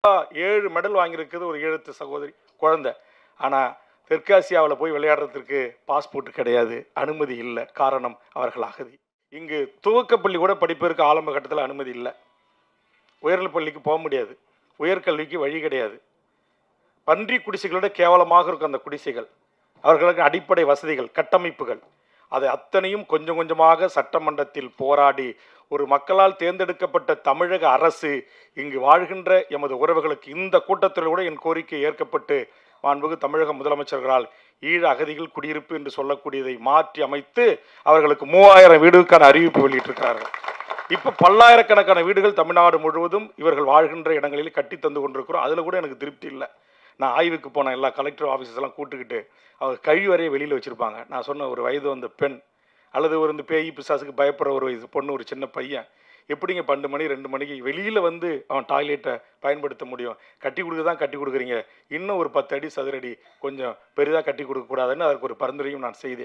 7 medal வாங்கியிருக்குது ஒரு ஈழத்து சகோதரி குழந்தை. ஆனால் தெற்காசியாவில் போய் விளையாடுறதுக்கு பாஸ்போர்ட் கிடையாது, அனுமதி இல்லை. காரணம் அவர்கள் அகதி. இங்கு துவக்கப்பள்ளி கூட படிப்பதற்கு ஆரம்ப கட்டத்தில் அனுமதி இல்லை. உயர்நிலைப் பள்ளிக்கு போக முடியாது, உயர்கல்விக்கு வழி கிடையாது. பன்றி குடிசைகளோட கேவலமாக இருக்கும் அந்த குடிசைகள். அவர்களுக்கு அடிப்படை வசதிகள், கட்டமைப்புகள், அதை அத்தனையும் கொஞ்சம் கொஞ்சமாக சட்டமன்றத்தில் போராடி ஒரு மக்களால் தேர்ந்தெடுக்கப்பட்ட தமிழக அரசு இங்கு வாழ்கின்ற எமது உறவுகளுக்கு இந்த கூட்டத்தில் கூட என் கோரிக்கை ஏற்கப்பட்டு மாண்புமிகு தமிழக முதலமைச்சர்களால் ஈழ அகதிகள் குடியிருப்பு என்று சொல்லக்கூடியதை மாற்றி அமைத்து அவர்களுக்கு 3000 வீடுகளுக்கான அறிவிப்பு வெளியிட்டிருக்கிறார்கள். இப்போ பல்லாயிரக்கணக்கான வீடுகள் தமிழ்நாடு முழுவதும் இவர்கள் வாழ்கின்ற இடங்களில் கட்டி தந்து கொண்டிருக்கிறோம். அதில் கூட எனக்கு திருப்தி இல்லை. நான் ஆய்வுக்கு போன எல்லா கலெக்டர் ஆஃபீஸஸ் எல்லாம் கூட்டுக்கிட்டு அவங்க கழிவறையை வெளியில் வச்சுருப்பாங்க. நான் சொன்ன ஒரு வயது வந்த பெண் அல்லது ஒரு இந்த பேய் பிசாசுக்கு பயப்படுற ஒரு வயசு பொண்ணு, ஒரு சின்ன பையன் எப்படிங்க 12 மணி 2 மணிக்கு வெளியில் வந்து அவன் டாய்லெட்டை பயன்படுத்த முடியும்? கட்டி கொடுக்க தான் கட்டி கொடுக்குறீங்க, இன்னும் ஒரு 10 அடி சதுரடி கொஞ்சம் பெரிதாக கட்டி கொடுக்கக்கூடாதுன்னு அதற்கு ஒரு பரிந்துரையும் நான் செய்தேன்.